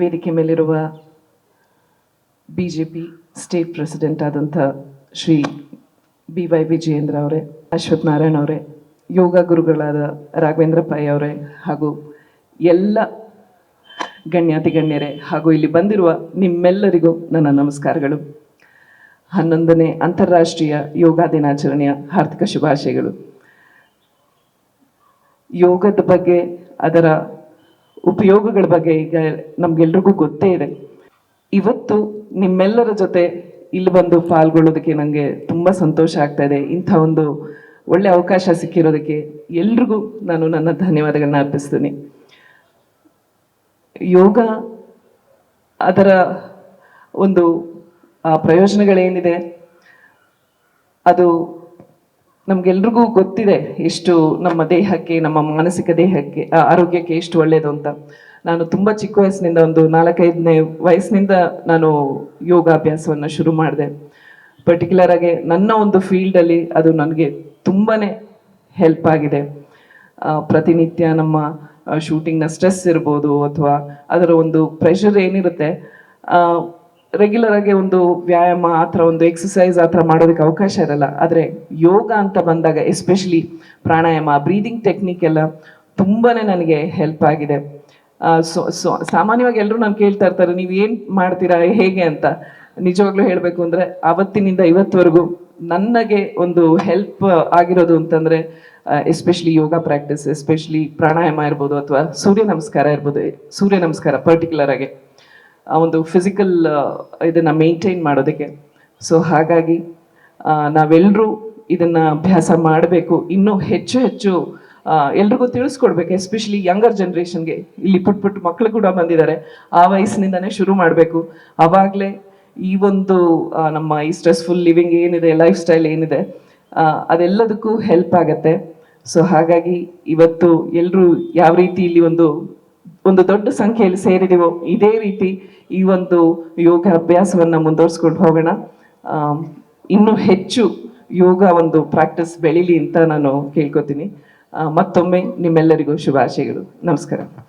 ವೇದಿಕೆ ಮೇಲಿರುವ BJP state president ಆದಂಥ ಶ್ರೀ BY ವಿಜಯೇಂದ್ರ ಅವರೇ, ಅಶ್ವಥ್ ನಾರಾಯಣ್ ಅವರೇ, ಯೋಗ ಗುರುಗಳಾದ ರಾಘವೇಂದ್ರ ಪೈ ಅವರೇ, ಹಾಗೂ ಎಲ್ಲ ಗಣ್ಯಾತಿ ಗಣ್ಯರೇ, ಹಾಗೂ ಇಲ್ಲಿ ಬಂದಿರುವ ನಿಮ್ಮೆಲ್ಲರಿಗೂ ನನ್ನ ನಮಸ್ಕಾರಗಳು. 11ನೇ ಅಂತಾರಾಷ್ಟ್ರೀಯ ಯೋಗ ದಿನಾಚರಣೆಯ ಹಾರ್ದಿಕ ಶುಭಾಶಯಗಳು. ಯೋಗದ ಬಗ್ಗೆ, ಅದರ ಉಪಯೋಗಗಳ ಬಗ್ಗೆ ಈಗ ನಮ್ಗೆಲ್ರಿಗೂ ಗೊತ್ತೇ ಇದೆ. ಇವತ್ತು ನಿಮ್ಮೆಲ್ಲರ ಜೊತೆ ಇಲ್ಲಿ ಬಂದು ಪಾಲ್ಗೊಳ್ಳೋದಕ್ಕೆ ನನಗೆ ತುಂಬ ಸಂತೋಷ ಆಗ್ತಾ ಇದೆ. ಇಂಥ ಒಂದು ಒಳ್ಳೆ ಅವಕಾಶ ಸಿಕ್ಕಿರೋದಕ್ಕೆ ಎಲ್ರಿಗೂ ನಾನು ನನ್ನ ಧನ್ಯವಾದಗಳನ್ನ ಅರ್ಪಿಸ್ತೀನಿ. ಯೋಗ ಅದರ ಒಂದು ಪ್ರಯೋಜನಗಳೇನಿದೆ ಅದು ನಮ್ಗೆಲ್ರಿಗೂ ಗೊತ್ತಿದೆ, ಎಷ್ಟು ನಮ್ಮ ದೇಹಕ್ಕೆ, ನಮ್ಮ ಮಾನಸಿಕ ದೇಹಕ್ಕೆ, ಆರೋಗ್ಯಕ್ಕೆ ಎಷ್ಟು ಒಳ್ಳೆಯದು ಅಂತ. ನಾನು ತುಂಬ ಚಿಕ್ಕ ವಯಸ್ಸಿನಿಂದ, ಒಂದು 4-5ನೇ ವಯಸ್ಸಿನಿಂದ ನಾನು ಯೋಗಾಭ್ಯಾಸವನ್ನು ಶುರು ಮಾಡಿದೆ. ಪರ್ಟಿಕ್ಯುಲರ್ ಆಗಿ ನನ್ನ ಒಂದು ಫೀಲ್ಡಲ್ಲಿ ಅದು ನನಗೆ ತುಂಬಾ ಹೆಲ್ಪ್ ಆಗಿದೆ. ಪ್ರತಿನಿತ್ಯ ನಮ್ಮ ಶೂಟಿಂಗ್ನ ಸ್ಟ್ರೆಸ್ ಇರ್ಬೋದು, ಅಥವಾ ಅದರ ಒಂದು ಪ್ರೆಷರ್ ಏನಿರುತ್ತೆ, ರೆಗ್ಯುಲರ್ ಆಗಿ ಒಂದು ವ್ಯಾಯಾಮ ಆ ಥರ ಒಂದು ಎಕ್ಸಸೈಸ್ ಆ ಥರ ಮಾಡೋದಕ್ಕೆ ಅವಕಾಶ ಇರಲ್ಲ. ಆದರೆ ಯೋಗ ಅಂತ ಬಂದಾಗ, ಎಸ್ಪೆಷಲಿ ಪ್ರಾಣಾಯಾಮ, ಬ್ರೀದಿಂಗ್ ಟೆಕ್ನಿಕ್ ಎಲ್ಲ ತುಂಬಾ ನನಗೆ ಹೆಲ್ಪ್ ಆಗಿದೆ. ಸಾಮಾನ್ಯವಾಗಿ ಎಲ್ಲರೂ ನಾನು ಕೇಳ್ತಾ ಇರ್ತಾರೆ, ನೀವು ಏನು ಮಾಡ್ತೀರಾ, ಹೇಗೆ ಅಂತ. ನಿಜವಾಗ್ಲೂ ಹೇಳಬೇಕು ಅಂದರೆ, ಆವತ್ತಿನಿಂದ ಇವತ್ತವರೆಗೂ ನನಗೆ ಒಂದು ಹೆಲ್ಪ್ ಆಗಿರೋದು ಅಂತಂದರೆ ಎಸ್ಪೆಷಲಿ ಯೋಗ ಪ್ರಾಕ್ಟೀಸ್, ಎಸ್ಪೆಷಲಿ ಪ್ರಾಣಾಯಾಮ ಇರ್ಬೋದು, ಅಥವಾ ಸೂರ್ಯ ನಮಸ್ಕಾರ ಇರ್ಬೋದು. ಸೂರ್ಯ ನಮಸ್ಕಾರ ಪರ್ಟಿಕ್ಯುಲರ್ ಆಗಿ ಆ ಒಂದು ಫಿಸಿಕಲ್ ಇದನ್ನು ಮೇಂಟೈನ್ ಮಾಡೋದಕ್ಕೆ. ಸೊ ಹಾಗಾಗಿ ನಾವೆಲ್ಲರೂ ಇದನ್ನು ಅಭ್ಯಾಸ ಮಾಡಬೇಕು. ಇನ್ನೂ ಹೆಚ್ಚು ಹೆಚ್ಚು ಎಲ್ರಿಗೂ ತಿಳಿಸ್ಕೊಡ್ಬೇಕು, ಎಸ್ಪೆಷಲಿ ಯಂಗರ್ ಜನ್ರೇಷನ್ಗೆ. ಇಲ್ಲಿ ಪುಟ್ಟ ಮಕ್ಕಳು ಕೂಡ ಬಂದಿದ್ದಾರೆ, ಆ ವಯಸ್ಸಿನಿಂದನೇ ಶುರು ಮಾಡಬೇಕು. ಆವಾಗಲೇ ಈ ಒಂದು ನಮ್ಮ ಈ ಸ್ಟ್ರೆಸ್ಫುಲ್ ಲಿವಿಂಗ್ ಏನಿದೆ, ಲೈಫ್ ಸ್ಟೈಲ್ ಏನಿದೆ, ಅದೆಲ್ಲದಕ್ಕೂ ಹೆಲ್ಪ್ ಆಗತ್ತೆ. ಸೊ ಹಾಗಾಗಿ ಇವತ್ತು ಎಲ್ಲರೂ ಯಾವ ರೀತಿ ಇಲ್ಲಿ ಒಂದು ದೊಡ್ಡ ಸಂಖ್ಯೆಯಲ್ಲಿ ಸೇರಿದೀವೋ, ಇದೇ ರೀತಿ ಈ ಒಂದು ಯೋಗ ಅಭ್ಯಾಸವನ್ನು ಮುಂದುವರಿಸ್ಕೊಂಡು ಹೋಗೋಣ. ಇನ್ನೂ ಹೆಚ್ಚು ಯೋಗ ಒಂದು ಪ್ರಾಕ್ಟೀಸ್ ಬೆಳೀಲಿ ಅಂತ ನಾನು ಕೇಳ್ಕೊತೀನಿ. ಮತ್ತೊಮ್ಮೆ ನಿಮ್ಮೆಲ್ಲರಿಗೂ ಶುಭಾಶಯಗಳು. ನಮಸ್ಕಾರ.